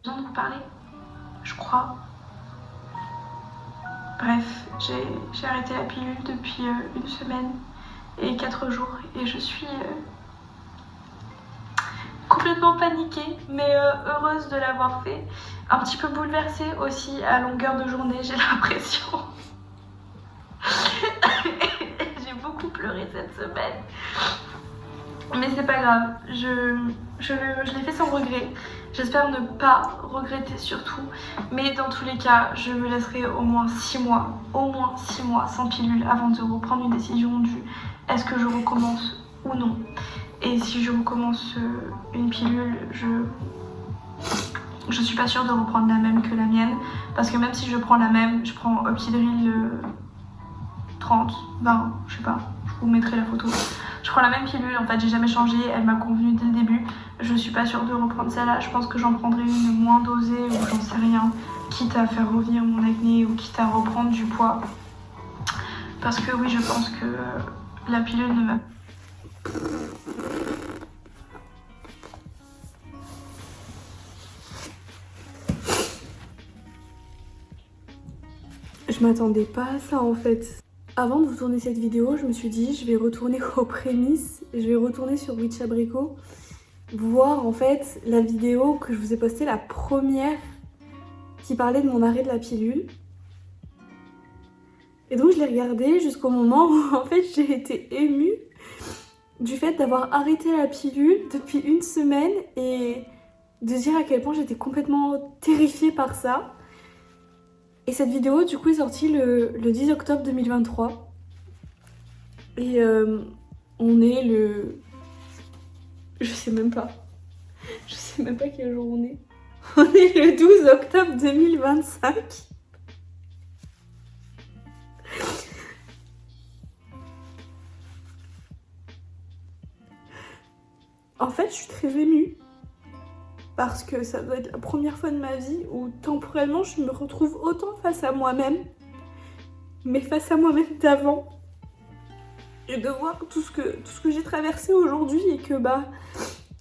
besoin de vous parler, je crois. Bref, j'ai arrêté la pilule depuis 1 semaine et 4 jours et je suis complètement paniquée mais heureuse de l'avoir fait. Un petit peu bouleversée aussi à longueur de journée, j'ai l'impression. J'ai beaucoup pleuré cette semaine. Mais c'est pas grave, je l'ai fait sans regret. J'espère ne pas regretter surtout. Mais dans tous les cas, je me laisserai au moins 6 mois sans pilule avant de reprendre une décision du est-ce que je recommence ou non. Et si je recommence une pilule, je suis pas sûre de reprendre la même que la mienne. Parce que même si je prends la même, je prends Upkidril 30, 20, je sais pas, je vous mettrai la photo. Je prends la même pilule, en fait j'ai jamais changé, elle m'a convenu dès le début. Je suis pas sûre de reprendre celle-là, je pense que j'en prendrai une moins dosée ou j'en sais rien. Quitte à faire revenir mon acné ou quitte à reprendre du poids. Parce que oui, je pense que la pilule ne m'a... Je m'attendais pas à ça en fait. Avant de vous tourner cette vidéo, je me suis dit je vais retourner aux prémices, je vais retourner sur Witch Abricot, voir en fait la vidéo que je vous ai postée, la première qui parlait de mon arrêt de la pilule. Et donc je l'ai regardée jusqu'au moment où en fait j'ai été émue du fait d'avoir arrêté la pilule depuis 1 semaine et de dire à quel point j'étais complètement terrifiée par ça. Et cette vidéo du coup est sortie le 10 octobre 2023. Et on est le... Je sais même pas quel jour on est. On est le 12 octobre 2025. En fait, je suis très émue. Parce que ça doit être la première fois de ma vie où temporellement je me retrouve autant face à moi-même, mais face à moi-même d'avant. Et de voir tout ce que j'ai traversé aujourd'hui et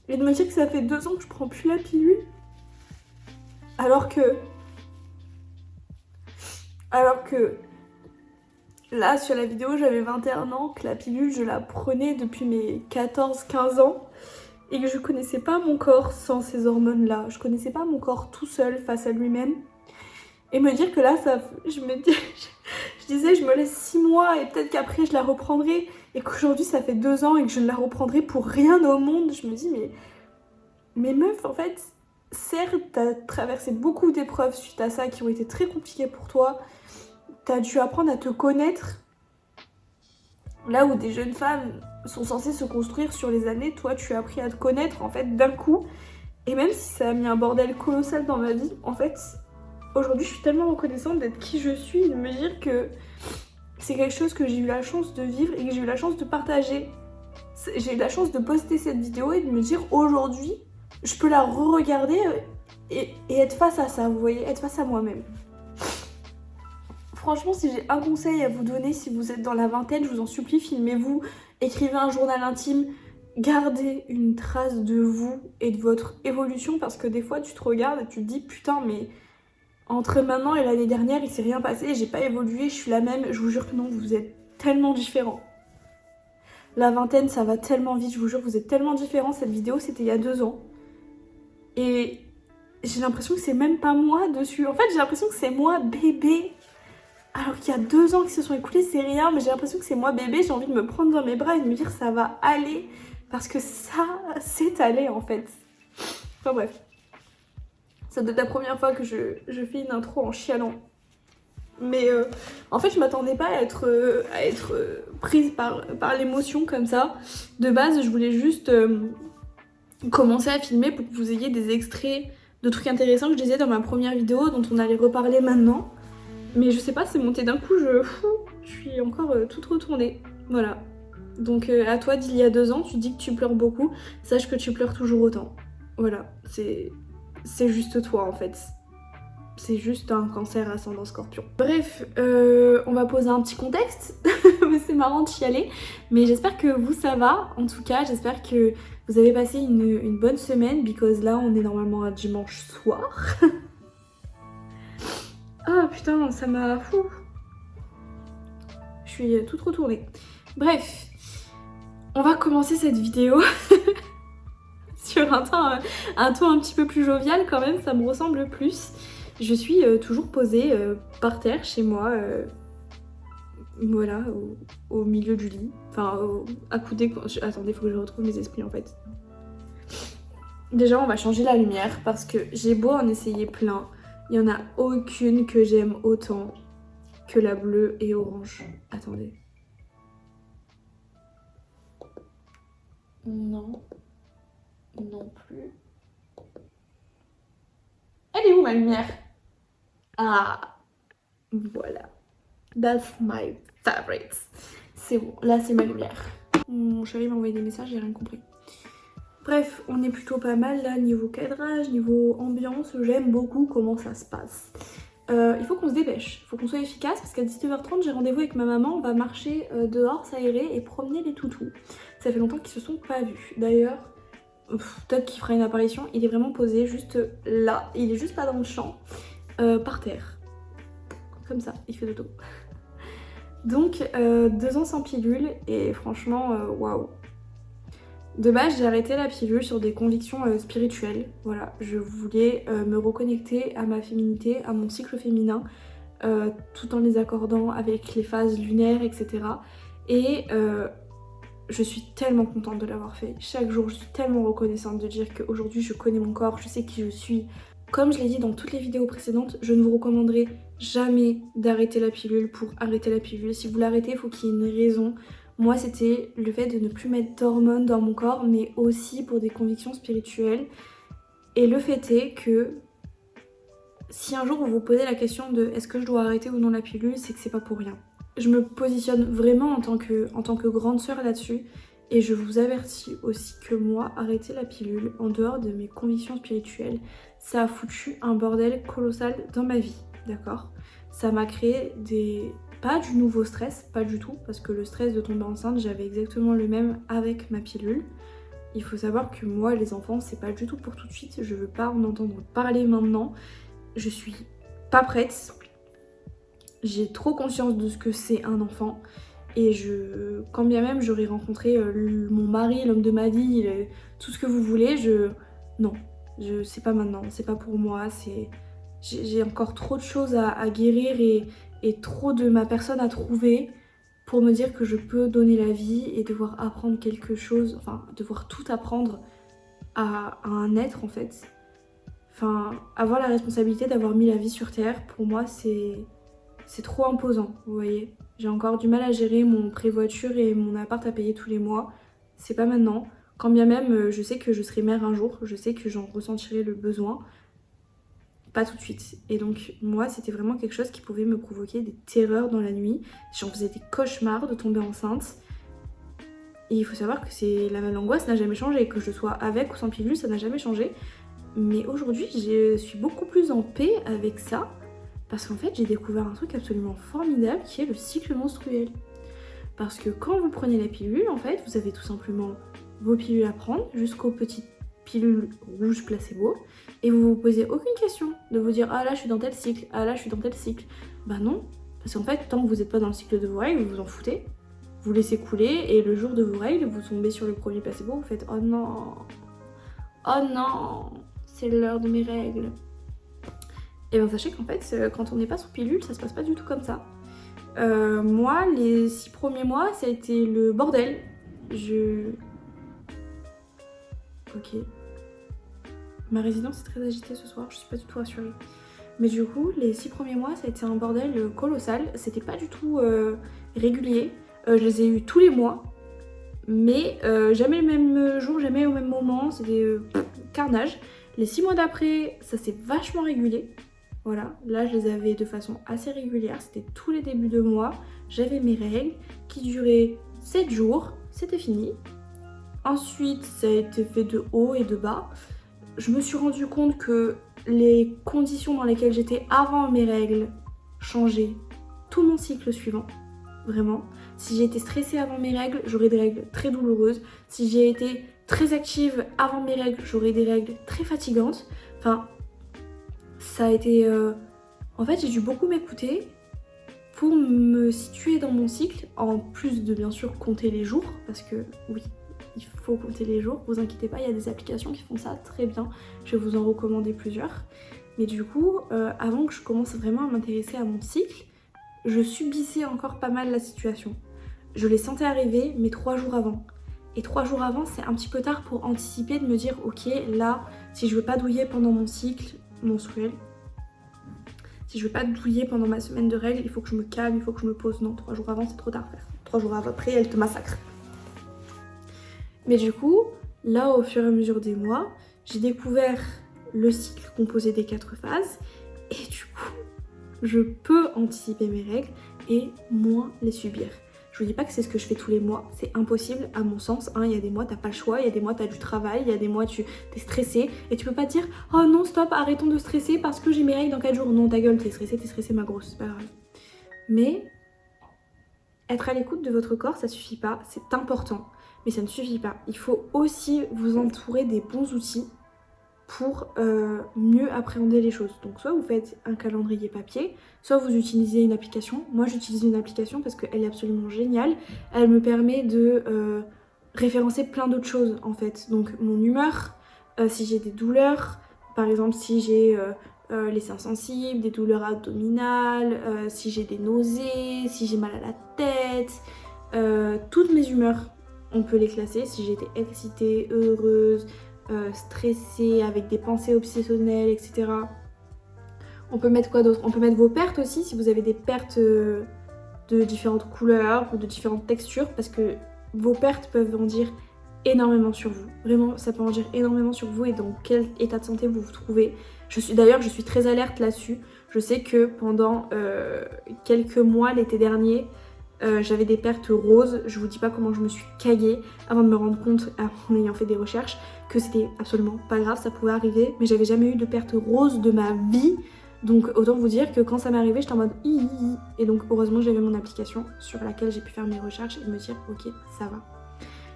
et de me dire que ça fait 2 ans que je prends plus la pilule. Alors que là sur la vidéo j'avais 21 ans, que la pilule je la prenais depuis mes 14-15 ans. Et que je connaissais pas mon corps sans ces hormones-là. Je connaissais pas mon corps tout seul face à lui-même. Et me dire que là, je disais, je me laisse 6 mois et peut-être qu'après je la reprendrai. Et qu'aujourd'hui, ça fait 2 ans et que je ne la reprendrai pour rien au monde. Je me dis, mais meuf, en fait, certes, t'as traversé beaucoup d'épreuves suite à ça qui ont été très compliquées pour toi. T'as dû apprendre à te connaître. Là où des jeunes femmes sont censées se construire sur les années, toi tu as appris à te connaître en fait d'un coup. Et même si ça a mis un bordel colossal dans ma vie, en fait, aujourd'hui je suis tellement reconnaissante d'être qui je suis, de me dire que c'est quelque chose que j'ai eu la chance de vivre et que j'ai eu la chance de partager. J'ai eu la chance de poster cette vidéo et de me dire aujourd'hui, je peux la re-regarder et être face à ça, vous voyez, être face à moi-même. Franchement, si j'ai un conseil à vous donner, si vous êtes dans la vingtaine, je vous en supplie, filmez-vous, écrivez un journal intime, gardez une trace de vous et de votre évolution parce que des fois tu te regardes et tu te dis putain mais entre maintenant et l'année dernière il s'est rien passé, j'ai pas évolué, je suis la même, je vous jure que non, vous êtes tellement différents. La vingtaine ça va tellement vite, je vous jure, vous êtes tellement différents, cette vidéo c'était il y a 2 ans. Et j'ai l'impression que c'est même pas moi dessus, en fait j'ai l'impression que c'est moi bébé. Alors qu'il y a 2 ans qui se sont écoulés, c'est rien, mais j'ai l'impression que c'est moi bébé, j'ai envie de me prendre dans mes bras et de me dire ça va aller, parce que ça, c'est allé en fait. Enfin bref. Ça doit être la première fois que je fais une intro en chialant. Mais en fait, je m'attendais pas à être prise par l'émotion comme ça. De base, je voulais juste commencer à filmer pour que vous ayez des extraits de trucs intéressants que je disais dans ma première vidéo, dont on allait reparler maintenant. Mais je sais pas, c'est monté d'un coup, je suis encore toute retournée. Voilà. Donc à toi d'il y a 2 ans, tu dis que tu pleures beaucoup, sache que tu pleures toujours autant. Voilà, c'est juste toi en fait. c'est juste un cancer ascendant scorpion. Bref, on va poser un petit contexte, c'est marrant de chialer, mais j'espère que vous ça va, en tout cas j'espère que vous avez passé une bonne semaine, because là on est normalement un dimanche soir. Ah putain, ça m'a... Je suis toute retournée. Bref, on va commencer cette vidéo sur un ton un petit peu plus jovial quand même, ça me ressemble plus. Je suis toujours posée par terre chez moi, voilà, au milieu du lit, enfin accoudée. Attendez, faut que je retrouve mes esprits en fait. Déjà on va changer la lumière parce que j'ai beau en essayer plein, il n'y en a aucune que j'aime autant que la bleue et orange. Attendez. Non. Non plus. Elle est où ma lumière? Ah, voilà. That's my favorite. C'est bon, là c'est ma lumière. Mon chéri m'a envoyé des messages, j'ai rien compris. Bref, on est plutôt pas mal là, niveau cadrage, niveau ambiance, j'aime beaucoup comment ça se passe. Il faut qu'on se dépêche, il faut qu'on soit efficace parce qu'à 19h30 j'ai rendez-vous avec ma maman, on va marcher dehors, s'aérer et promener les toutous. Ça fait longtemps qu'ils se sont pas vus. D'ailleurs, peut-être qu'il fera une apparition, il est vraiment posé juste là, il est juste pas dans le champ, par terre. Comme ça, il fait dodo. Donc 2 ans sans pilule et franchement, waouh. De base, j'ai arrêté la pilule sur des convictions spirituelles. Voilà, je voulais me reconnecter à ma féminité, à mon cycle féminin, tout en les accordant avec les phases lunaires, etc. Et je suis tellement contente de l'avoir fait. Chaque jour, je suis tellement reconnaissante de dire qu'aujourd'hui, je connais mon corps, je sais qui je suis. Comme je l'ai dit dans toutes les vidéos précédentes, je ne vous recommanderai jamais d'arrêter la pilule pour arrêter la pilule. Si vous l'arrêtez, il faut qu'il y ait une raison. Moi, c'était le fait de ne plus mettre d'hormones dans mon corps, mais aussi pour des convictions spirituelles. Et le fait est que si un jour vous vous posez la question de est-ce que je dois arrêter ou non la pilule, c'est que c'est pas pour rien. Je me positionne vraiment en tant que grande sœur là-dessus. Et je vous avertis aussi que moi, arrêter la pilule, en dehors de mes convictions spirituelles, ça a foutu un bordel colossal dans ma vie, d'accord? Ça m'a créé pas du nouveau stress, pas du tout, parce que le stress de tomber enceinte, j'avais exactement le même avec ma pilule. Il faut savoir que moi, les enfants, c'est pas du tout pour tout de suite, je veux pas en entendre parler maintenant. Je suis pas prête. J'ai trop conscience de ce que c'est un enfant. Et quand bien même j'aurais rencontré mon mari, l'homme de ma vie, tout ce que vous voulez, non, c'est pas maintenant, c'est pas pour moi, j'ai encore trop de choses à guérir et trop de ma personne à trouver pour me dire que je peux donner la vie et devoir apprendre quelque chose, enfin devoir tout apprendre à un être en fait. Enfin, avoir la responsabilité d'avoir mis la vie sur terre, pour moi c'est trop imposant, vous voyez. J'ai encore du mal à gérer mon pré-voiture et mon appart à payer tous les mois. C'est pas maintenant. Quand bien même, je sais que je serai mère un jour, je sais que j'en ressentirai le besoin. Pas tout de suite. Et donc, moi, c'était vraiment quelque chose qui pouvait me provoquer des terreurs dans la nuit. J'en faisais des cauchemars de tomber enceinte. Et il faut savoir que l'angoisse n'a jamais changé. Que je sois avec ou sans pilule, ça n'a jamais changé. Mais aujourd'hui, je suis beaucoup plus en paix avec ça. Parce qu'en fait, j'ai découvert un truc absolument formidable qui est le cycle menstruel. Parce que quand vous prenez la pilule, en fait, vous avez tout simplement vos pilules à prendre jusqu'aux petites pilules rouges placebo et vous vous posez aucune question de vous dire ah là je suis dans tel cycle, ah là je suis dans tel cycle. Bah non, parce qu'en fait, tant que vous n'êtes pas dans le cycle de vos règles, vous vous en foutez. Vous laissez couler et le jour de vos règles, vous tombez sur le premier placebo, vous faites oh non, c'est l'heure de mes règles. Et bien sachez qu'en fait, quand on n'est pas sous pilule, ça se passe pas du tout comme ça. Moi, les 6 premiers mois, ça a été le bordel. Ok. Ma résidence est très agitée ce soir, je suis pas du tout rassurée. Mais du coup, les 6 premiers mois, ça a été un bordel colossal. C'était pas du tout régulier. Je les ai eu tous les mois. Mais jamais le même jour, jamais au même moment. C'était carnage. Les 6 mois d'après, ça s'est vachement régulé. Voilà, là je les avais de façon assez régulière, c'était tous les débuts de mois, j'avais mes règles qui duraient 7 jours, c'était fini. Ensuite ça a été fait de haut et de bas. Je me suis rendu compte que les conditions dans lesquelles j'étais avant mes règles changeaient tout mon cycle suivant, vraiment. Si j'ai été stressée avant mes règles, j'aurai des règles très douloureuses. Si j'ai été très active avant mes règles, j'aurai des règles très fatigantes. Enfin, ça a été... En fait, j'ai dû beaucoup m'écouter pour me situer dans mon cycle, en plus de bien sûr compter les jours, parce que oui, il faut compter les jours, vous inquiétez pas, il y a des applications qui font ça très bien, je vais vous en recommander plusieurs. Mais du coup, avant que je commence vraiment à m'intéresser à mon cycle, je subissais encore pas mal la situation. Je les sentais arriver, mais 3 jours avant. Et 3 jours avant, c'est un petit peu tard pour anticiper, de me dire, ok, là, si je veux pas douiller pendant mon cycle menstruel, si je veux pas douiller pendant ma semaine de règles, il faut que je me calme, il faut que je me pose. Non, 3 jours avant, c'est trop tard, frère. 3 jours après, elle te massacre. Mais du coup, là, au fur et à mesure des mois, j'ai découvert le cycle composé des 4 phases. Et du coup, je peux anticiper mes règles et moins les subir. Je vous dis pas que c'est ce que je fais tous les mois, c'est impossible à mon sens. Il y a des mois t'as pas le choix, il y a des mois t'as du travail, il y a des mois tu t'es stressé et tu peux pas te dire oh non stop, arrêtons de stresser parce que j'ai mes règles dans 4 jours. Non, ta gueule, t'es stressée ma grosse, c'est pas grave. Mais être à l'écoute de votre corps, ça suffit pas, c'est important, mais ça ne suffit pas. Il faut aussi vous entourer des bons outils pour mieux appréhender les choses. Donc soit vous faites un calendrier papier, soit vous utilisez une application. Moi j'utilise une application parce qu'elle est absolument géniale. Elle me permet de référencer plein d'autres choses en fait. Donc mon humeur, si j'ai des douleurs, par exemple si j'ai les seins sensibles, des douleurs abdominales, si j'ai des nausées, si j'ai mal à la tête, toutes mes humeurs, on peut les classer. Si j'ai été excitée, heureuse, stressée, avec des pensées obsessionnelles, etc. On peut mettre quoi d'autre? On peut mettre vos pertes aussi, si vous avez des pertes de différentes couleurs ou de différentes textures, parce que vos pertes peuvent en dire énormément sur vous. Vraiment, ça peut en dire énormément sur vous et dans quel état de santé vous vous trouvez. Je suis très alerte là-dessus. Je sais que pendant quelques mois l'été dernier, j'avais des pertes roses. Je vous dis pas comment je me suis caguée avant de me rendre compte, en ayant fait des recherches, que c'était absolument pas grave, ça pouvait arriver, mais j'avais jamais eu de perte rose de ma vie. Donc autant vous dire que quand ça m'est arrivé, j'étais en mode hi. Et donc heureusement j'avais mon application sur laquelle j'ai pu faire mes recherches et me dire ok, ça va.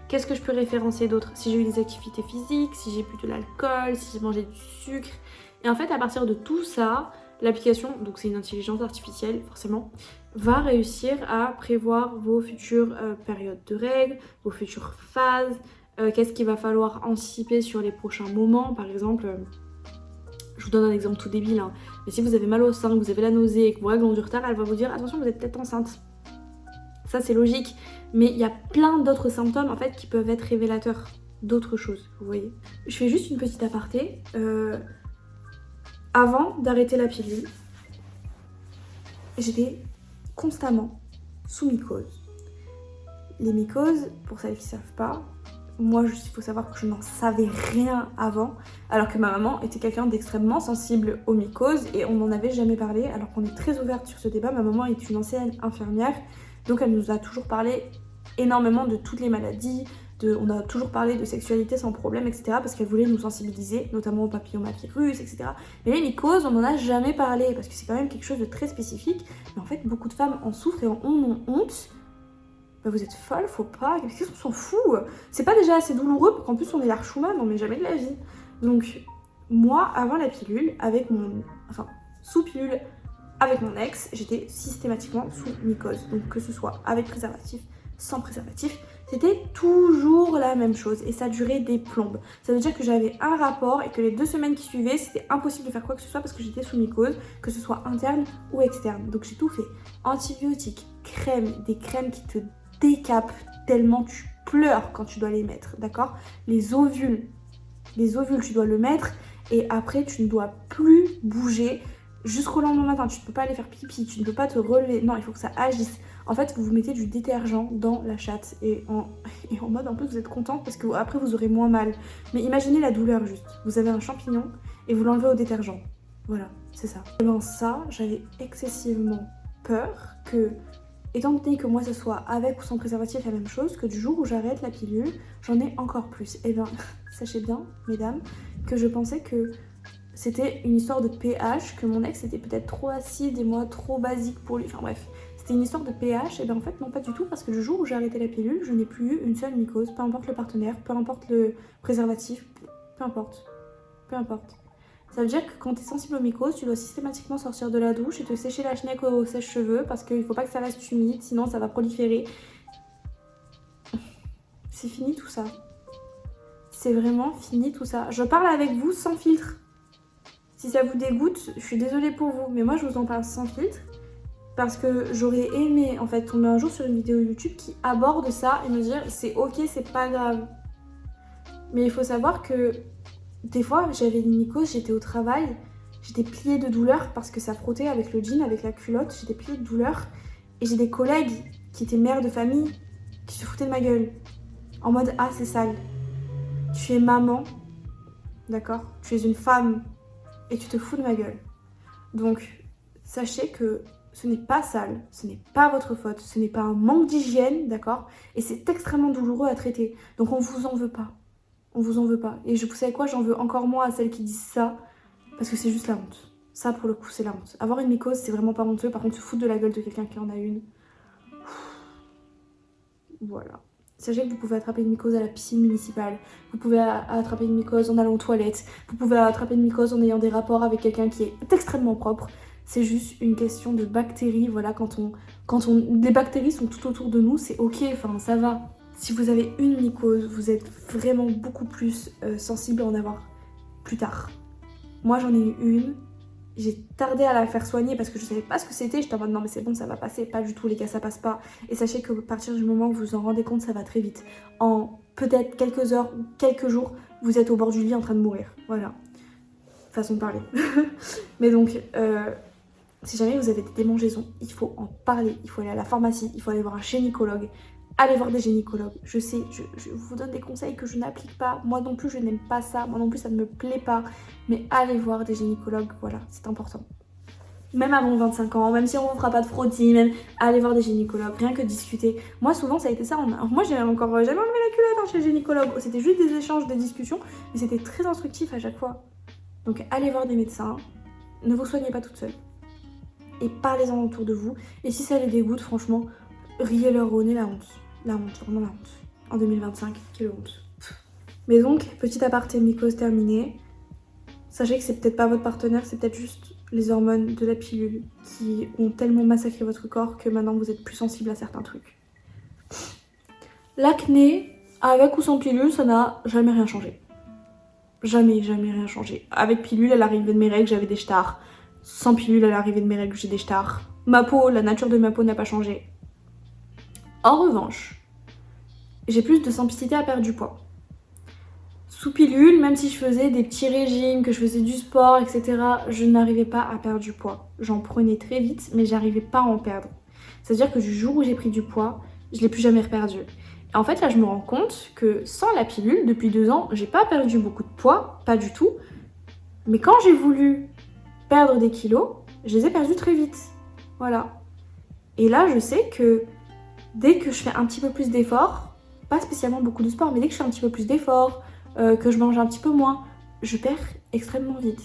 Qu'est-ce que je peux référencer d'autre? Si j'ai eu des activités physiques, si j'ai bu de l'alcool, si j'ai mangé du sucre. Et en fait à partir de tout ça, l'application, donc c'est une intelligence artificielle forcément, va réussir à prévoir vos futures périodes de règles, vos futures phases, qu'est-ce qu'il va falloir anticiper sur les prochains moments. Par exemple, je vous donne un exemple tout débile, hein, mais si vous avez mal au sein, que vous avez la nausée et que vos règles ont du retard, elle va vous dire attention, vous êtes peut-être enceinte. Ça c'est logique, mais il y a plein d'autres symptômes en fait qui peuvent être révélateurs d'autres choses, vous voyez. Je fais juste une petite aparté. Avant d'arrêter la pilule, j'étais constamment sous mycose. Les mycoses, pour celles qui ne savent pas, moi il faut savoir que je n'en savais rien avant, alors que ma maman était quelqu'un d'extrêmement sensible aux mycoses et on n'en avait jamais parlé, alors qu'on est très ouverte sur ce débat. Ma maman est une ancienne infirmière, donc elle nous a toujours parlé énormément de toutes les maladies, on a toujours parlé de sexualité sans problème, etc. parce qu'elle voulait nous sensibiliser, notamment au papillomavirus, etc. Mais les mycoses, on n'en a jamais parlé parce que c'est quand même quelque chose de très spécifique. Mais en fait, beaucoup de femmes en souffrent et en ont honte. Bah vous êtes folle, faut pas, qu'est-ce qu'on s'en fout? C'est pas déjà assez douloureux pour qu'en plus on ait l'air chouma? Non mais jamais de la vie. Donc moi, avant la pilule, sous pilule avec mon ex, j'étais systématiquement sous mycose. Donc que ce soit avec préservatif, sans préservatif, c'était toujours la même chose et ça durait des plombes. Ça veut dire que j'avais un rapport et que les 2 semaines qui suivaient, c'était impossible de faire quoi que ce soit parce que j'étais sous mycose, que ce soit interne ou externe. Donc j'ai tout fait. Antibiotiques, crèmes, des crèmes qui te décapent tellement tu pleures quand tu dois les mettre, d'accord? Les ovules, tu dois le mettre et après tu ne dois plus bouger jusqu'au lendemain matin. Tu ne peux pas aller faire pipi, tu ne peux pas te relever. Non, il faut que ça agisse. En fait, vous mettez du détergent dans la chatte et en mode un peu vous êtes content parce que après vous aurez moins mal. Mais imaginez la douleur juste. Vous avez un champignon et vous l'enlevez au détergent. Voilà, c'est ça. Et ben ça, j'avais excessivement peur que, étant donné que moi ce soit avec ou sans préservatif la même chose, que du jour où j'arrête la pilule, j'en ai encore plus. Et ben, sachez bien, mesdames, que je pensais que c'était une histoire de pH, que mon ex était peut-être trop acide et moi trop basique pour lui. Enfin bref, c'était une histoire de pH. Et bien en fait, non, pas du tout, parce que le jour où j'ai arrêté la pilule, je n'ai plus eu une seule mycose, peu importe le partenaire, peu importe le préservatif, peu importe. Peu importe. Ça veut dire que quand tu es sensible aux mycoses, tu dois systématiquement sortir de la douche et te sécher la schneck au sèche-cheveux parce qu'il faut pas que ça reste humide, sinon ça va proliférer. C'est fini tout ça. C'est vraiment fini tout ça. Je parle avec vous sans filtre. Si ça vous dégoûte, je suis désolée pour vous, mais moi je vous en parle sans filtre parce que j'aurais aimé en fait tomber un jour sur une vidéo YouTube qui aborde ça et me dire c'est ok, c'est pas grave. Mais il faut savoir que des fois j'avais une mycose, j'étais au travail, j'étais pliée de douleur parce que ça frottait avec le jean, avec la culotte, j'étais pliée de douleur et j'ai des collègues qui étaient mères de famille qui se foutaient de ma gueule en mode ah c'est sale. Tu es maman, d'accord? Tu es une femme et tu te fous de ma gueule. Donc, sachez que ce n'est pas sale, ce n'est pas votre faute, ce n'est pas un manque d'hygiène, d'accord? Et c'est extrêmement douloureux à traiter. Donc, on vous en veut pas. On vous en veut pas. Et vous savez quoi? J'en veux encore moins à celles qui disent ça, parce que c'est juste la honte. Ça, pour le coup, c'est la honte. Avoir une mycose, c'est vraiment pas honteux. Par contre, se foutre de la gueule de quelqu'un qui en a une. Voilà. Sachez que vous pouvez attraper une mycose à la piscine municipale, vous pouvez attraper une mycose en allant aux toilettes, vous pouvez attraper une mycose en ayant des rapports avec quelqu'un qui est extrêmement propre. C'est juste une question de bactéries, voilà, les bactéries sont tout autour de nous, c'est ok, enfin ça va. Si vous avez une mycose, vous êtes vraiment beaucoup plus sensible à en avoir plus tard. Moi j'en ai eu une. J'ai tardé à la faire soigner parce que je savais pas ce que c'était. J'étais en mode non mais c'est bon, ça va passer. Pas du tout les gars, ça passe pas. Et sachez que à partir du moment où vous vous en rendez compte, ça va très vite. En peut-être quelques heures ou quelques jours, vous êtes au bord du lit en train de mourir. Voilà. Façon de parler. Mais donc, si jamais vous avez des démangeaisons, il faut en parler. Il faut aller à la pharmacie, il faut aller voir un gynécologue. Allez voir des gynécologues. Je sais, je vous donne des conseils que je n'applique pas. Moi non plus, je n'aime pas ça. Moi non plus, ça ne me plaît pas. Mais allez voir des gynécologues, voilà, c'est important. Même avant 25 ans, même si on ne fera pas de frottis, même allez voir des gynécologues, rien que discuter. Moi, souvent, ça a été ça. Moi, j'ai encore jamais enlevé la culotte chez le gynécologue. C'était juste des échanges, des discussions, mais c'était très instructif à chaque fois. Donc, allez voir des médecins. Ne vous soignez pas toute seule. Et parlez-en autour de vous. Et si ça les dégoûte, franchement, riez-leur au nez la honte. La honte, vraiment la honte. En 2025, quelle honte. Mais donc, petit aparté mycose terminé. Sachez que c'est peut-être pas votre partenaire, c'est peut-être juste les hormones de la pilule qui ont tellement massacré votre corps que maintenant vous êtes plus sensible à certains trucs. L'acné, avec ou sans pilule, ça n'a jamais rien changé. Jamais, jamais rien changé. Avec pilule, à l'arrivée de mes règles, j'avais des stars. Sans pilule, à l'arrivée de mes règles, j'ai des stars. Ma peau, la nature de ma peau n'a pas changé. En revanche, j'ai plus de simplicité à perdre du poids. Sous pilule, même si je faisais des petits régimes, que je faisais du sport, etc., je n'arrivais pas à perdre du poids. J'en prenais très vite, mais j'arrivais pas à en perdre. C'est-à-dire que du jour où j'ai pris du poids, je l'ai plus jamais reperdu. Et en fait, là, je me rends compte que sans la pilule, depuis 2 ans, j'ai pas perdu beaucoup de poids, pas du tout. Mais quand j'ai voulu perdre des kilos, je les ai perdus très vite. Voilà. Et là, je sais que dès que je fais un petit peu plus d'efforts, pas spécialement beaucoup de sport, mais dès que je fais un petit peu plus d'efforts, que je mange un petit peu moins, je perds extrêmement vite.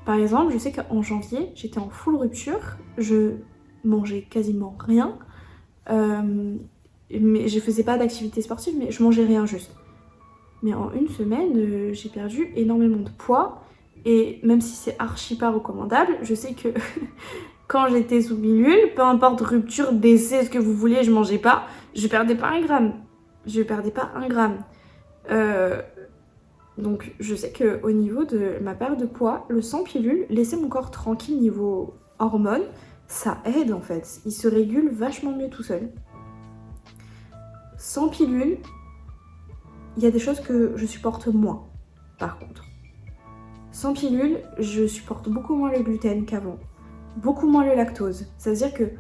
Par exemple, je sais qu'en janvier, j'étais en full rupture, je mangeais quasiment rien, mais je faisais pas d'activité sportive, mais je mangeais rien juste. Mais en une semaine, j'ai perdu énormément de poids, et même si c'est archi pas recommandable, je sais que quand j'étais sous pilule, peu importe rupture, décès, ce que vous voulez, je mangeais pas, je perdais pas 1 gramme. Je perdais pas 1 gramme. Donc je sais qu'au niveau de ma perte de poids, le sans pilule, laisser mon corps tranquille niveau hormones, ça aide en fait. Il se régule vachement mieux tout seul. Sans pilule, il y a des choses que je supporte moins, par contre. Sans pilule, je supporte beaucoup moins le gluten qu'avant. Beaucoup moins le lactose. Ça veut dire que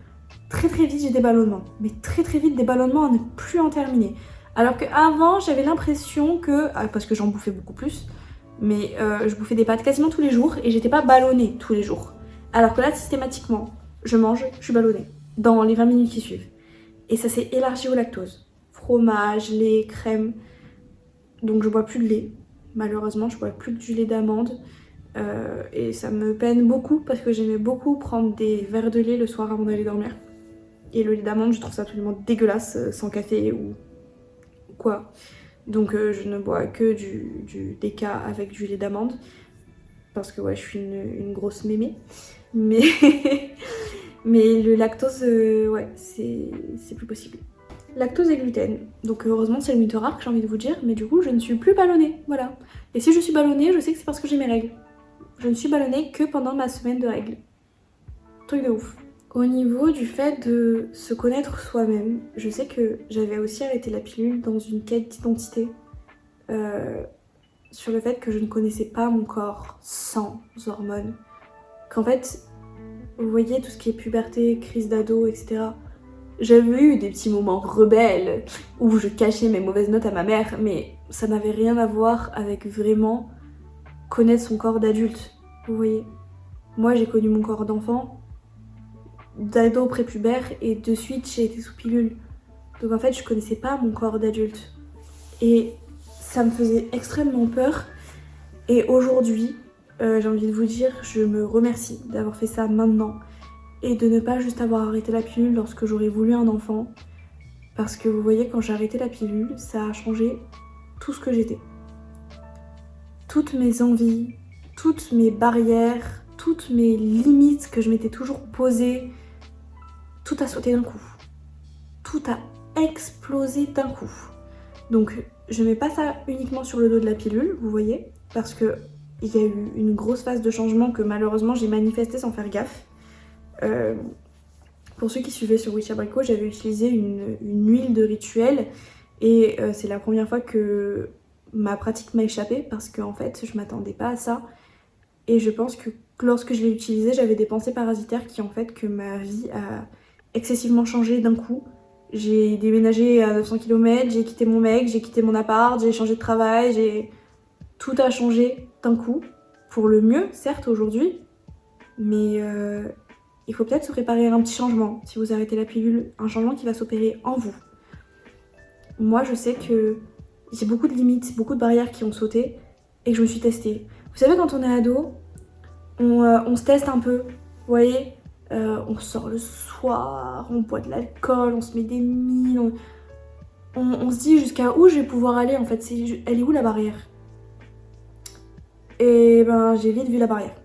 très vite j'ai des ballonnements. Mais très vite des ballonnements à ne plus en terminer. Alors qu'avant, j'avais l'impression que, parce que j'en bouffais beaucoup plus, mais je bouffais des pâtes quasiment tous les jours et j'étais pas ballonnée tous les jours. Alors que là, systématiquement, je mange, je suis ballonnée dans les 20 minutes qui suivent. Et ça s'est élargi au lactose. Fromage, lait, crème. Donc je bois plus de lait. Malheureusement, je bois plus que du lait d'amande. Et ça me peine beaucoup parce que j'aimais beaucoup prendre des verres de lait le soir avant d'aller dormir. Et le lait d'amande, je trouve ça absolument dégueulasse sans café ou quoi. Donc je ne bois que du déca avec du lait d'amande. Parce que ouais, je suis une grosse mémé. Mais, mais le lactose, ouais, c'est plus possible. Lactose et gluten. Donc heureusement c'est le mythe rare que j'ai envie de vous dire, mais du coup je ne suis plus ballonnée, voilà. Et si je suis ballonnée, je sais que c'est parce que j'ai mes règles. Je ne suis ballonnée que pendant ma semaine de règles. Truc de ouf. Au niveau du fait de se connaître soi-même, je sais que j'avais aussi arrêté la pilule dans une quête d'identité. Sur le fait que je ne connaissais pas mon corps sans hormones. Qu'en fait, vous voyez tout ce qui est puberté, crise d'ado, etc. J'avais eu des petits moments rebelles où je cachais mes mauvaises notes à ma mère, mais ça n'avait rien à voir avec vraiment connaître son corps d'adulte. Vous voyez, moi j'ai connu mon corps d'enfant, d'ado prépubère, et de suite j'ai été sous pilule. Donc en fait je connaissais pas mon corps d'adulte. Et ça me faisait extrêmement peur. Et aujourd'hui, j'ai envie de vous dire, je me remercie d'avoir fait ça maintenant. Et de ne pas juste avoir arrêté la pilule lorsque j'aurais voulu un enfant. Parce que vous voyez, quand j'ai arrêté la pilule, ça a changé tout ce que j'étais. Toutes mes envies, toutes mes barrières, toutes mes limites que je m'étais toujours posées, tout a sauté d'un coup. Tout a explosé d'un coup. Donc je mets pas ça uniquement sur le dos de la pilule, vous voyez, parce que il y a eu une grosse phase de changement que malheureusement j'ai manifesté sans faire gaffe. Pour ceux qui suivaient sur Witch Abricot, j'avais utilisé une huile de rituel et c'est la première fois que ma pratique m'a échappé parce qu'en fait je m'attendais pas à ça et je pense que lorsque je l'ai utilisé j'avais des pensées parasitaires qui ont fait que ma vie a excessivement changé d'un coup. J'ai déménagé à 900 km, j'ai quitté mon mec, j'ai quitté mon appart, j'ai changé de travail, tout a changé d'un coup, pour le mieux certes aujourd'hui, mais il faut peut-être se préparer à un petit changement si vous arrêtez la pilule, un changement qui va s'opérer en vous. Moi je sais que j'ai beaucoup de limites, beaucoup de barrières qui ont sauté et que je me suis testée. Vous savez quand on est ado, on se teste un peu, vous voyez, on sort le soir, on boit de l'alcool, on se met des mines, on se dit jusqu'à où je vais pouvoir aller en fait, elle est où la barrière? Et ben j'ai vite vu la barrière.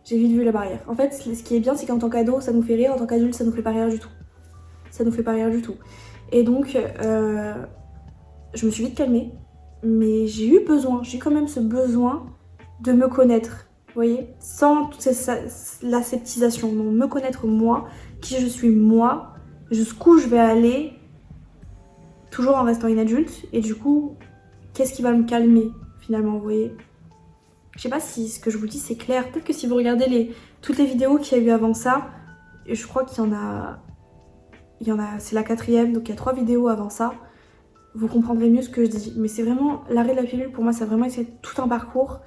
J'ai vite vu la barrière. En fait, ce qui est bien, c'est qu'en tant qu'ado, ça nous fait rire, en tant qu'adulte, ça nous fait pas rire du tout. Ça nous fait pas rire du tout. Et donc, je me suis vite calmée, mais j'ai eu quand même ce besoin de me connaître, vous voyez, sans toute l'aseptisation, donc me connaître moi, qui je suis moi, jusqu'où je vais aller, toujours en restant une adulte, et du coup, qu'est-ce qui va me calmer, finalement, vous voyez. Je sais pas si ce que je vous dis c'est clair, peut-être que si vous regardez toutes les vidéos qu'il y a eu avant ça, et je crois qu'il y en a, c'est la 4e, donc il y a 3 vidéos avant ça, vous comprendrez mieux ce que je dis. Mais c'est vraiment, l'arrêt de la pilule pour moi ça a vraiment été tout un parcours,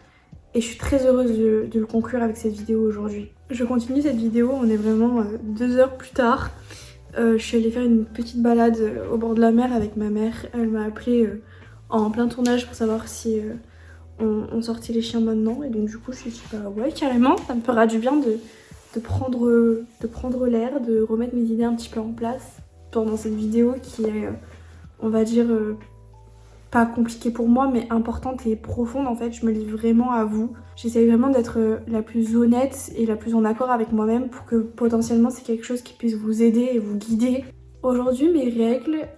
et je suis très heureuse de le conclure avec cette vidéo aujourd'hui. Je continue cette vidéo, on est vraiment 2 heures plus tard. Je suis allée faire une petite balade au bord de la mer avec ma mère, elle m'a appelée en plein tournage pour savoir si... on sortit les chiens maintenant et donc du coup je suis dit bah ouais carrément ça me fera du bien de prendre l'air, de remettre mes idées un petit peu en place pendant cette vidéo qui est on va dire pas compliquée pour moi mais importante et profonde en fait. Je me livre vraiment à vous, j'essaye vraiment d'être la plus honnête et la plus en accord avec moi-même pour que potentiellement c'est quelque chose qui puisse vous aider et vous guider. Aujourd'hui mes règles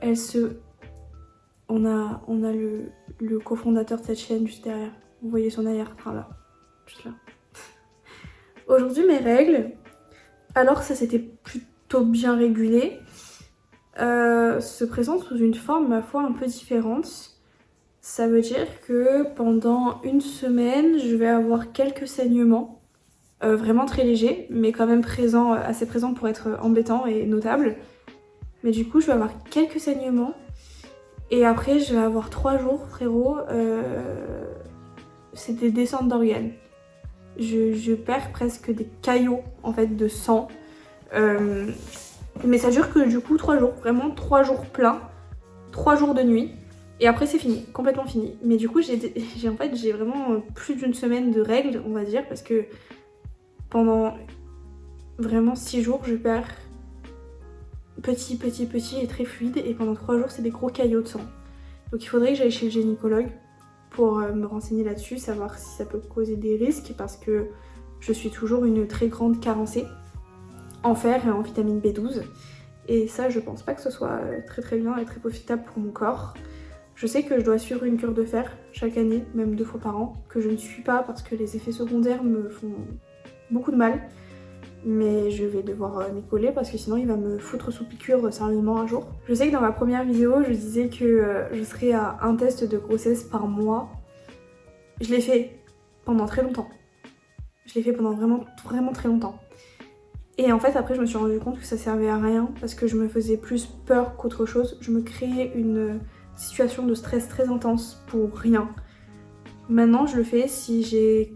on a le cofondateur de cette chaîne juste derrière. Vous voyez son arrière-train là. Juste là. Aujourd'hui, mes règles, alors que ça s'était plutôt bien régulé, se présentent sous une forme, ma foi, un peu différente. Ça veut dire que pendant une semaine, je vais avoir quelques saignements. Vraiment très légers, mais quand même assez présents pour être embêtants et notables. Mais du coup, je vais avoir quelques saignements. Et après, je vais avoir 3 jours, frérot, c'est des descentes d'organes. Je perds presque des caillots, en fait, de sang. Mais ça dure que, du coup, 3 jours. Vraiment, 3 jours pleins. 3 jours de nuit. Et après c'est fini, complètement fini. Mais du coup j'ai en fait j'ai vraiment plus d'une semaine de règles, on va dire, parce que pendant vraiment 6 jours je perds petit et très fluide, et pendant 3 jours c'est des gros caillots de sang. Donc il faudrait que j'aille chez le gynécologue pour me renseigner là-dessus, savoir si ça peut causer des risques, parce que je suis toujours une très grande carencée en fer et en vitamine B12. Et ça, je pense pas que ce soit très bien et très profitable pour mon corps. Je sais que je dois suivre une cure de fer chaque année, même 2 fois par an, que je ne suis pas parce que les effets secondaires me font beaucoup de mal. Mais je vais devoir m'y coller parce que sinon il va me foutre sous piqûre sérieusement un jour. Je sais que dans ma première vidéo, je disais que je serais à un test de grossesse par mois. Je l'ai fait pendant très longtemps. Je l'ai fait pendant vraiment très longtemps. Et en fait après je me suis rendu compte que ça servait à rien parce que je me faisais plus peur qu'autre chose. Je me créais une situation de stress très intense pour rien. Maintenant je le fais si j'ai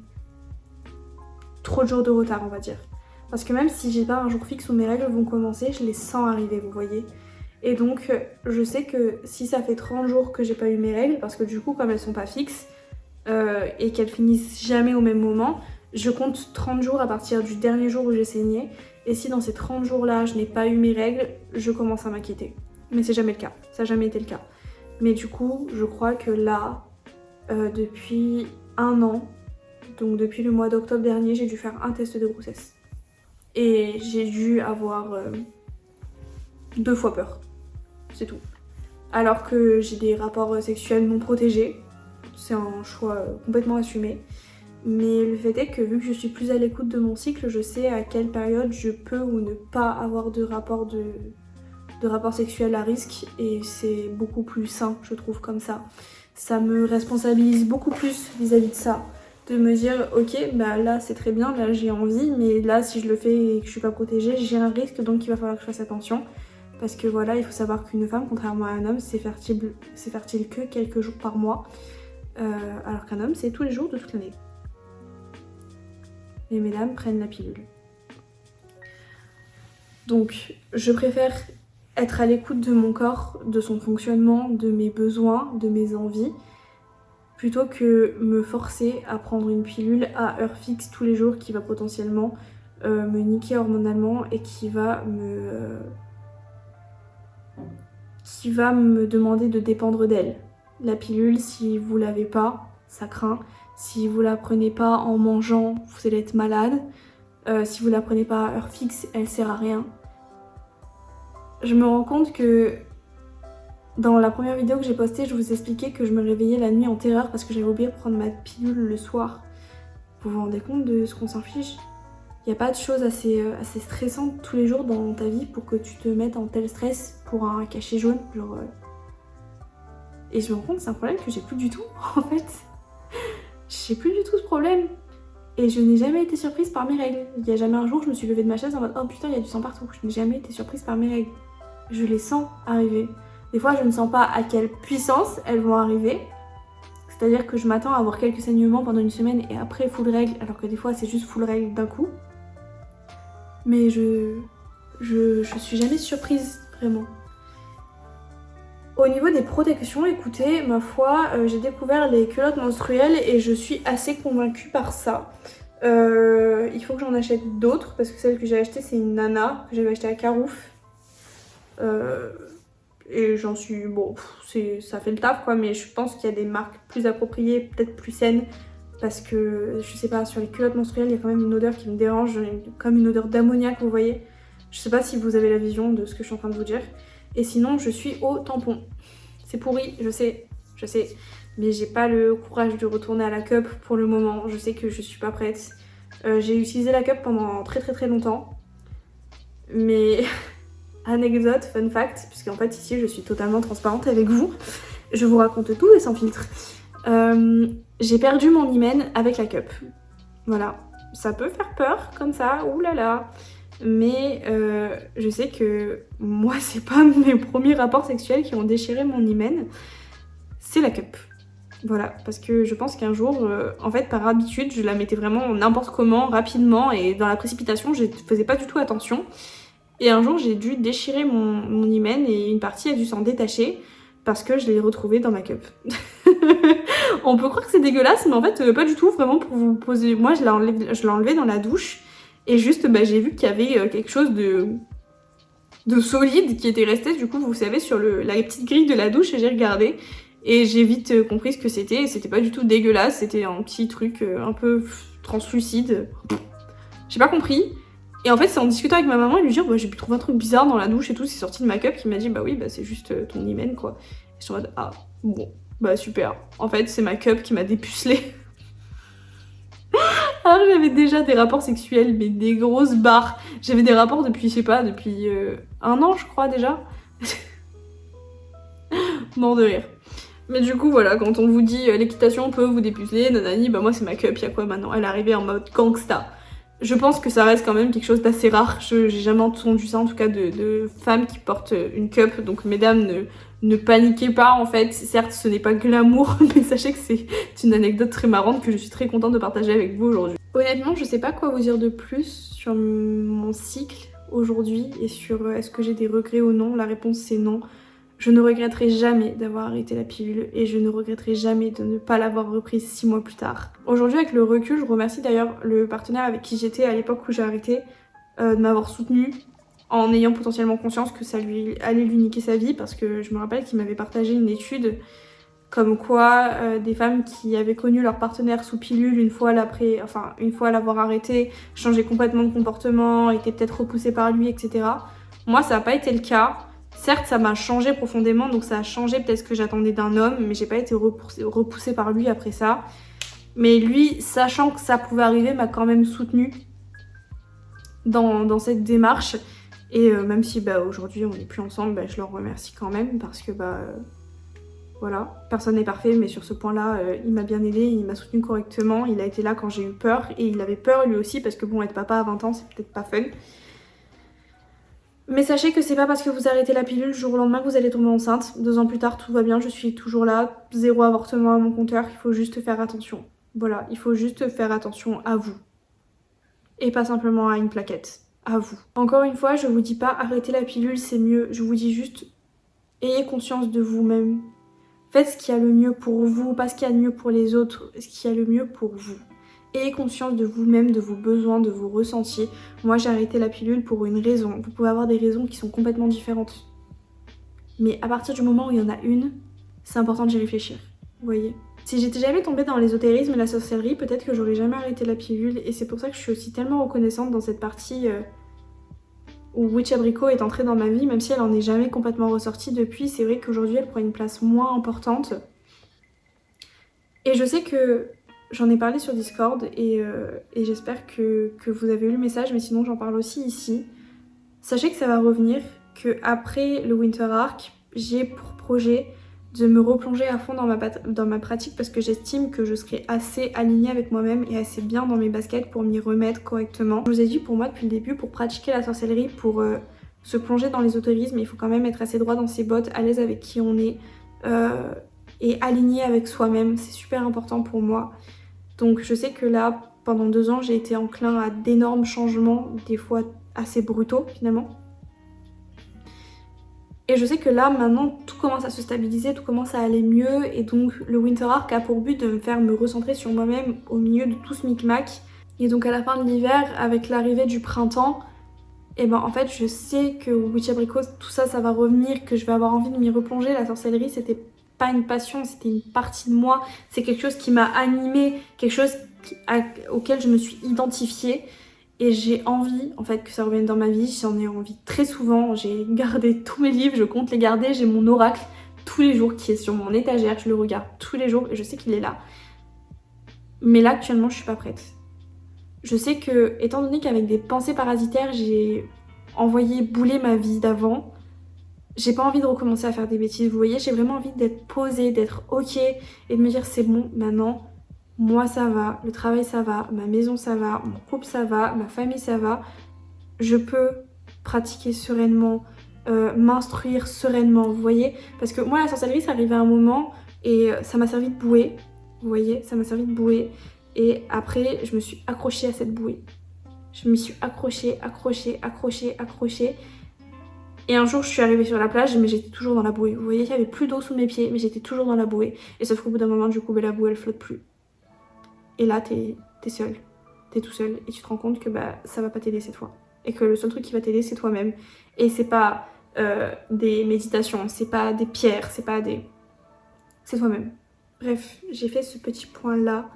trop de jours de retard, on va dire. Parce que même si j'ai pas un jour fixe où mes règles vont commencer, je les sens arriver, vous voyez. Et donc je sais que si ça fait 30 jours que j'ai pas eu mes règles, parce que du coup comme elles sont pas fixes et qu'elles finissent jamais au même moment, je compte 30 jours à partir du dernier jour où j'ai saigné. Et si dans ces 30 jours là je n'ai pas eu mes règles, je commence à m'inquiéter. Mais c'est jamais le cas, ça n'a jamais été le cas. Mais du coup je crois que là, depuis 1 an, donc depuis le mois d'octobre dernier, j'ai dû faire un test de grossesse. Et j'ai dû avoir 2 fois peur, c'est tout. Alors que j'ai des rapports sexuels non protégés, c'est un choix complètement assumé. Mais le fait est que vu que je suis plus à l'écoute de mon cycle, je sais à quelle période je peux ou ne pas avoir de rapport sexuel à risque, et c'est beaucoup plus sain, je trouve, comme ça. Ça me responsabilise beaucoup plus vis-à-vis de ça. De me dire ok bah là c'est très bien, là j'ai envie, mais là si je le fais et que je suis pas protégée, j'ai un risque, donc il va falloir que je fasse attention. Parce que voilà, il faut savoir qu'une femme, contrairement à un homme, c'est fertile que quelques jours par mois, alors qu'un homme c'est tous les jours de toute l'année. Les mesdames prennent la pilule. Donc je préfère être à l'écoute de mon corps, de son fonctionnement, de mes besoins, de mes envies, plutôt que me forcer à prendre une pilule à heure fixe tous les jours qui va potentiellement me niquer hormonalement et qui va me demander de dépendre d'elle. La pilule, si vous l'avez pas, ça craint. Si vous la prenez pas en mangeant, vous allez être malade. Si vous la prenez pas à heure fixe, elle sert à rien. Je me rends compte que dans la première vidéo que j'ai postée, je vous expliquais que je me réveillais la nuit en terreur parce que j'avais oublié de prendre ma pilule le soir. Vous vous rendez compte de ce qu'on s'inflige ? Il n'y a pas de choses assez stressantes tous les jours dans ta vie pour que tu te mettes en tel stress pour un cachet jaune, genre... Et je me rends compte que c'est un problème que j'ai plus du tout, en fait. J'ai plus du tout ce problème. Et je n'ai jamais été surprise par mes règles. Il n'y a jamais un jour où je me suis levée de ma chaise en mode « Oh putain, il y a du sang partout ». Je n'ai jamais été surprise par mes règles. Je les sens arriver. Des fois, je ne sens pas à quelle puissance elles vont arriver. C'est-à-dire que je m'attends à avoir quelques saignements pendant une semaine et après full règle, alors que des fois, c'est juste full règle d'un coup. Mais je suis jamais surprise, vraiment. Au niveau des protections, écoutez, ma foi, j'ai découvert les culottes menstruelles et je suis assez convaincue par ça. Il faut que j'en achète d'autres parce que celle que j'ai achetée, c'est une nana que j'avais achetée à Carouf. Et j'en suis... Bon, ça fait le taf quoi, mais je pense qu'il y a des marques plus appropriées, peut-être plus saines. Parce que, je sais pas, sur les culottes menstruelles, il y a quand même une odeur qui me dérange, comme une odeur d'ammoniac, vous voyez. Je sais pas si vous avez la vision de ce que je suis en train de vous dire. Et sinon, je suis au tampon. C'est pourri, je sais. Mais j'ai pas le courage de retourner à la cup pour le moment. Je sais que je suis pas prête. J'ai utilisé la cup pendant très longtemps. Mais... Anecdote, fun fact, puisqu'en fait ici je suis totalement transparente avec vous. Je vous raconte tout et sans filtre. J'ai perdu mon hymen avec la cup. Voilà. Ça peut faire peur comme ça, oulala. Mais je sais que moi c'est pas mes premiers rapports sexuels qui ont déchiré mon hymen. C'est la cup. Voilà, parce que je pense qu'un jour, en fait par habitude, je la mettais vraiment n'importe comment, rapidement, et dans la précipitation, je faisais pas du tout attention. Et un jour, j'ai dû déchirer mon hymen et une partie a dû s'en détacher. parce que je l'ai retrouvé dans ma cup. On peut croire que c'est dégueulasse, mais en fait pas du tout, vraiment pour vous poser. Moi je l'ai enlevé dans la douche et juste j'ai vu qu'il y avait quelque chose de solide qui était resté, du coup vous savez, sur la petite grille de la douche, et j'ai regardé et j'ai vite compris ce que c'était. C'était pas du tout dégueulasse, c'était un petit truc un peu translucide. J'ai pas compris. Et en fait, c'est en discutant avec ma maman et lui dire j'ai pu trouver un truc bizarre dans la douche et tout, c'est sorti de ma cup, qui m'a dit bah oui, c'est juste ton hymen quoi. Et je suis en mode ah bon, bah super. En fait, c'est ma cup qui m'a dépucelé. Alors j'avais déjà des rapports sexuels, mais des grosses barres. J'avais des rapports depuis, je sais pas, depuis 1 an je crois déjà. Mort de rire. Mais du coup voilà, quand on vous dit l'équitation peut vous dépuceler, nanani, bah moi c'est ma cup, y'a quoi maintenant? Elle est arrivée en mode gangsta. Je pense que ça reste quand même quelque chose d'assez rare. J'ai jamais entendu ça en tout cas de femmes qui portent une cup. Donc mesdames, ne paniquez pas en fait. Certes ce n'est pas glamour, mais sachez que c'est une anecdote très marrante que je suis très contente de partager avec vous aujourd'hui. Honnêtement je sais pas quoi vous dire de plus sur mon cycle aujourd'hui et sur est-ce que j'ai des regrets ou non. La réponse c'est non. Je ne regretterai jamais d'avoir arrêté la pilule et je ne regretterai jamais de ne pas l'avoir reprise 6 mois plus tard. Aujourd'hui avec le recul, je remercie d'ailleurs le partenaire avec qui j'étais à l'époque où j'ai arrêté de m'avoir soutenue en ayant potentiellement conscience que ça allait lui niquer sa vie, parce que je me rappelle qu'il m'avait partagé une étude comme quoi des femmes qui avaient connu leur partenaire sous pilule une fois l'avoir arrêté, changeaient complètement de comportement, étaient peut-être repoussées par lui, etc. Moi ça n'a pas été le cas. Certes, ça m'a changé profondément, donc ça a changé peut-être ce que j'attendais d'un homme, mais j'ai pas été repoussée par lui après ça. Mais lui, sachant que ça pouvait arriver, m'a quand même soutenue dans cette démarche. Et même si aujourd'hui on n'est plus ensemble, je le remercie quand même, parce que voilà, personne n'est parfait, mais sur ce point-là, il m'a bien aidé, il m'a soutenue correctement, il a été là quand j'ai eu peur, et il avait peur lui aussi, parce que bon, être papa à 20 ans, c'est peut-être pas fun. Mais sachez que c'est pas parce que vous arrêtez la pilule du jour au lendemain que vous allez tomber enceinte. 2 ans plus tard, tout va bien, je suis toujours là. 0 avortement à mon compteur, il faut juste faire attention. Voilà, il faut juste faire attention à vous. Et pas simplement à une plaquette, à vous. Encore une fois, je vous dis pas arrêter la pilule, c'est mieux. Je vous dis juste, ayez conscience de vous-même. Faites ce qu'il y a le mieux pour vous, pas ce qu'il y a de mieux pour les autres, ce qu'il y a le mieux pour vous. Ayez conscience de vous-même, de vos besoins, de vos ressentis. Moi j'ai arrêté la pilule pour une raison. Vous pouvez avoir des raisons qui sont complètement différentes. Mais à partir du moment où il y en a une, c'est important d'y réfléchir. Vous voyez ? Si j'étais jamais tombée dans l'ésotérisme et la sorcellerie, peut-être que j'aurais jamais arrêté la pilule. Et c'est pour ça que je suis aussi tellement reconnaissante dans cette partie où Witch Abricot est entrée dans ma vie, même si elle en est jamais complètement ressortie depuis. C'est vrai qu'aujourd'hui elle prend une place moins importante. Et je sais que j'en ai parlé sur Discord et j'espère que vous avez eu le message, mais sinon j'en parle aussi ici. Sachez que ça va revenir, que après le Winter Arc, j'ai pour projet de me replonger à fond dans ma pratique, parce que j'estime que je serai assez alignée avec moi-même et assez bien dans mes baskets pour m'y remettre correctement. Je vous ai dit, pour moi depuis le début, pour pratiquer la sorcellerie, pour se plonger dans l'ésotérisme, il faut quand même être assez droit dans ses bottes, à l'aise avec qui on est et aligné avec soi-même. C'est super important pour moi. Donc je sais que là, pendant 2 ans, j'ai été enclin à d'énormes changements, des fois assez brutaux finalement. Et je sais que là, maintenant, tout commence à se stabiliser, tout commence à aller mieux. Et donc le Winter Arc a pour but de me faire me recentrer sur moi-même au milieu de tout ce micmac. Et donc à la fin de l'hiver, avec l'arrivée du printemps, en fait je sais que Witch Abricot, tout ça, ça va revenir, que je vais avoir envie de m'y replonger. La sorcellerie, c'était pas une passion, c'était une partie de moi, c'est quelque chose qui m'a animée, quelque chose auquel je me suis identifiée, et j'ai envie en fait que ça revienne dans ma vie. J'en ai envie très souvent, j'ai gardé tous mes livres, je compte les garder, j'ai mon oracle tous les jours qui est sur mon étagère, je le regarde tous les jours et je sais qu'il est là. Mais là actuellement je suis pas prête. Je sais que, étant donné qu'avec des pensées parasitaires j'ai envoyé bouler ma vie d'avant, j'ai pas envie de recommencer à faire des bêtises, vous voyez, j'ai vraiment envie d'être posée, d'être ok et de me dire c'est bon, maintenant, moi ça va, le travail ça va, ma maison ça va, mon couple ça va, ma famille ça va, je peux pratiquer sereinement, m'instruire sereinement, vous voyez, parce que moi la sorcellerie ça arrivait à un moment et ça m'a servi de bouée, vous voyez, ça m'a servi de bouée et après je me suis accrochée à cette bouée, je m'y suis accrochée. Et un jour je suis arrivée sur la plage mais j'étais toujours dans la bouée. Vous voyez qu'il y avait plus d'eau sous mes pieds mais j'étais toujours dans la bouée. Et sauf qu'au bout d'un moment du coup la bouée elle flotte plus. Et là t'es seul, t'es tout seul et tu te rends compte que ça va pas t'aider cette fois. Et que le seul truc qui va t'aider c'est toi-même. Et c'est pas des méditations, c'est pas des pierres, c'est toi-même. Bref, j'ai fait ce petit point là.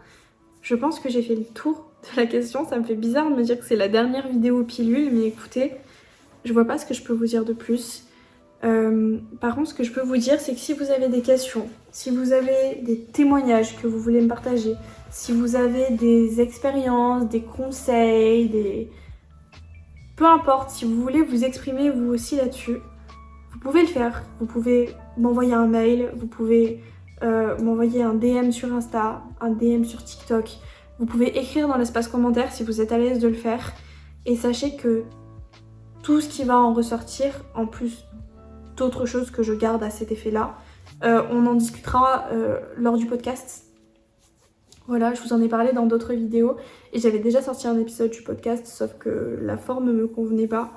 Je pense que j'ai fait le tour de la question. Ça me fait bizarre de me dire que c'est la dernière vidéo pilule, mais écoutez, je vois pas ce que je peux vous dire de plus. Par contre, ce que je peux vous dire, c'est que si vous avez des questions, si vous avez des témoignages que vous voulez me partager, si vous avez des expériences, des conseils, peu importe, si vous voulez vous exprimer vous aussi là-dessus, vous pouvez le faire. Vous pouvez m'envoyer un mail, vous pouvez m'envoyer un DM sur Insta, un DM sur TikTok. Vous pouvez écrire dans l'espace commentaire si vous êtes à l'aise de le faire. Et sachez que tout ce qui va en ressortir, en plus d'autres choses que je garde à cet effet-là, on en discutera lors du podcast. Voilà, je vous en ai parlé dans d'autres vidéos et j'avais déjà sorti un épisode du podcast, sauf que la forme me convenait pas.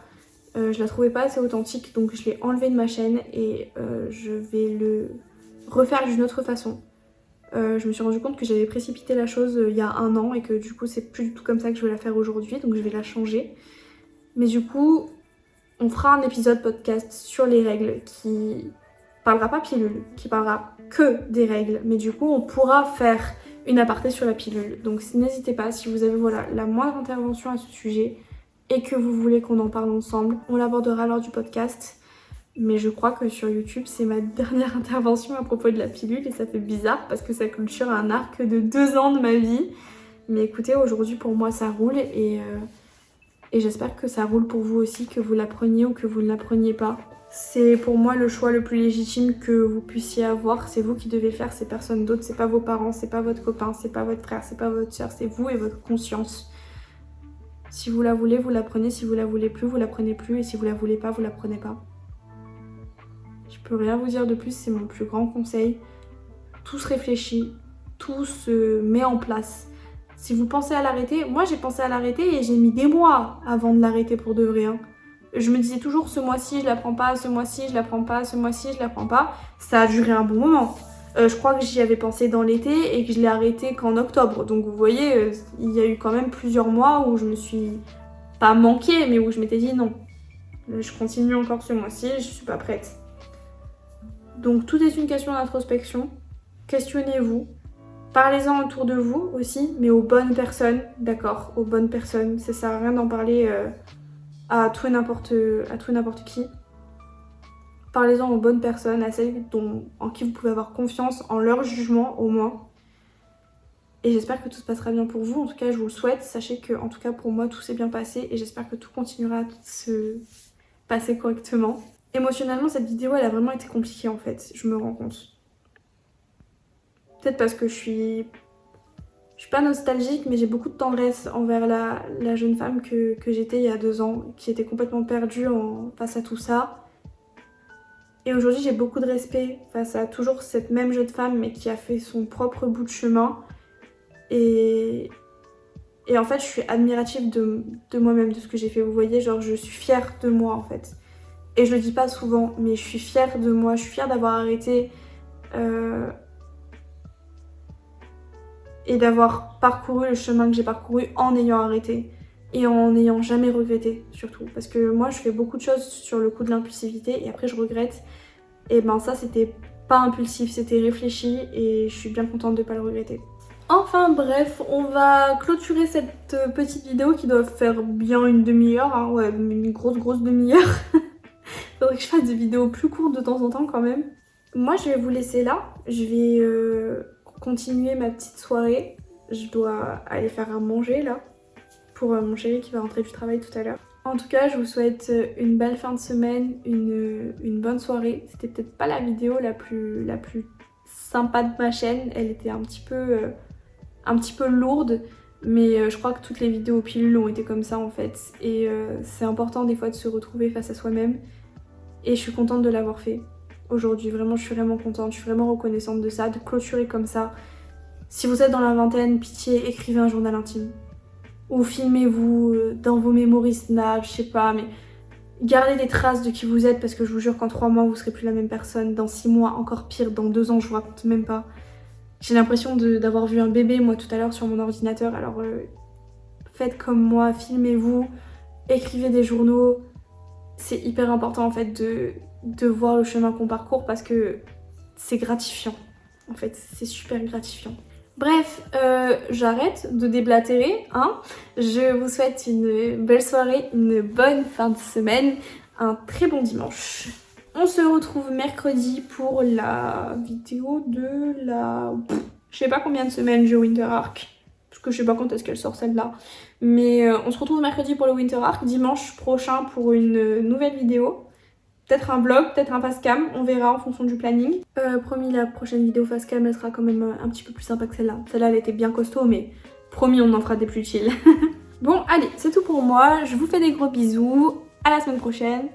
Je la trouvais pas assez authentique, donc je l'ai enlevé de ma chaîne et je vais le refaire d'une autre façon. Je me suis rendu compte que j'avais précipité la chose il y a 1 an et que du coup c'est plus du tout comme ça que je vais la faire aujourd'hui, donc je vais la changer. Mais du coup, on fera un épisode podcast sur les règles qui parlera pas pilule, qui parlera que des règles, mais du coup on pourra faire une aparté sur la pilule. Donc n'hésitez pas, si vous avez la moindre intervention à ce sujet et que vous voulez qu'on en parle ensemble, on l'abordera lors du podcast. Mais je crois que sur YouTube, c'est ma dernière intervention à propos de la pilule et ça fait bizarre parce que ça clôture un arc de 2 ans de ma vie. Mais écoutez, aujourd'hui pour moi ça roule et j'espère que ça roule pour vous aussi, que vous la preniez ou que vous ne la preniez pas. C'est pour moi le choix le plus légitime que vous puissiez avoir. C'est vous qui devez faire, c'est personne d'autre. C'est pas vos parents, c'est pas votre copain, c'est pas votre frère, c'est pas votre soeur, c'est vous et votre conscience. Si vous la voulez, vous la prenez. Si vous la voulez plus, vous la prenez plus. Et si vous la voulez pas, vous la prenez pas. Je peux rien vous dire de plus, c'est mon plus grand conseil. Tout se réfléchit, tout se met en place. Si vous pensez à l'arrêter, moi j'ai pensé à l'arrêter et j'ai mis des mois avant de l'arrêter pour de vrai. Je me disais toujours ce mois-ci je la prends pas, ce mois-ci je la prends pas, ce mois-ci je la prends pas. Ça a duré un bon moment. Je crois que j'y avais pensé dans l'été et que je l'ai arrêté qu'en octobre. Donc vous voyez, il y a eu quand même plusieurs mois où je me suis pas manquée, mais où je m'étais dit non. Je continue encore ce mois-ci, je suis pas prête. Donc tout est une question d'introspection. Questionnez-vous. Parlez-en autour de vous aussi, mais aux bonnes personnes, d'accord, aux bonnes personnes. Ça sert à rien d'en parler à tout et n'importe qui. Parlez-en aux bonnes personnes, à celles en qui vous pouvez avoir confiance, en leur jugement au moins. Et j'espère que tout se passera bien pour vous. En tout cas, je vous le souhaite. Sachez que, en tout cas, pour moi, tout s'est bien passé et j'espère que tout continuera à se passer correctement. Émotionnellement, cette vidéo, elle a vraiment été compliquée en fait. Je me rends compte. Peut-être parce que je suis pas nostalgique, mais j'ai beaucoup de tendresse envers la jeune femme que j'étais il y a 2 ans, qui était complètement perdue face à tout ça. Et aujourd'hui, j'ai beaucoup de respect face à toujours cette même jeune femme, mais qui a fait son propre bout de chemin. Et en fait, je suis admirative de moi-même, de ce que j'ai fait. Vous voyez, genre, je suis fière de moi, en fait. Et je le dis pas souvent, mais je suis fière de moi. Je suis fière d'avoir arrêté et d'avoir parcouru le chemin que j'ai parcouru en ayant arrêté. Et en n'ayant jamais regretté, surtout. Parce que moi, je fais beaucoup de choses sur le coup de l'impulsivité et après, je regrette. Et ben ça, c'était pas impulsif, c'était réfléchi et je suis bien contente de pas le regretter. Enfin bref, on va clôturer cette petite vidéo qui doit faire bien une demi-heure, ouais, une grosse demi-heure. Faudrait que je fasse des vidéos plus courtes de temps en temps quand même. Moi, je vais vous laisser là. Je vais continuer ma petite soirée. Je dois aller faire à manger là pour mon chéri qui va rentrer du travail tout à l'heure. En tout cas, je vous souhaite une belle fin de semaine, une bonne soirée. C'était peut-être pas la vidéo la plus sympa de ma chaîne. Elle était un petit peu lourde, mais je crois que toutes les vidéos pilules ont été comme ça en fait. Et c'est important des fois de se retrouver face à soi-même. Et je suis contente de l'avoir fait aujourd'hui. Vraiment, je suis vraiment contente. Je suis vraiment reconnaissante de ça, de clôturer comme ça. Si vous êtes dans la vingtaine, pitié, écrivez un journal intime. Ou filmez-vous dans vos memories Snap, je sais pas, mais Gardez des traces de qui vous êtes parce que je vous jure qu'en 3 mois vous serez plus la même personne. Dans 6 mois encore pire, dans 2 ans je vous raconte même pas. J'ai l'impression d'avoir vu un bébé moi tout à l'heure sur mon ordinateur. Alors faites comme moi, filmez-vous, écrivez des journaux. C'est hyper important en fait de voir le chemin qu'on parcourt parce que c'est gratifiant. En fait c'est super gratifiant. Bref, j'arrête de déblatérer, hein. Je vous souhaite une belle soirée, une bonne fin de semaine, un très bon dimanche. On se retrouve mercredi pour la vidéo de la... Je sais pas combien de semaines j'ai Winter Arc, parce que je sais pas quand est-ce qu'elle sort celle-là. Mais on se retrouve mercredi pour le Winter Arc, dimanche prochain pour une nouvelle vidéo. Peut-être un vlog, peut-être un facecam, on verra en fonction du planning. Promis, la prochaine vidéo facecam, elle sera quand même un petit peu plus sympa que celle-là. Celle-là, elle était bien costaud, mais promis, on en fera des plus chill. Bon, allez, c'est tout pour moi. Je vous fais des gros bisous. À la semaine prochaine.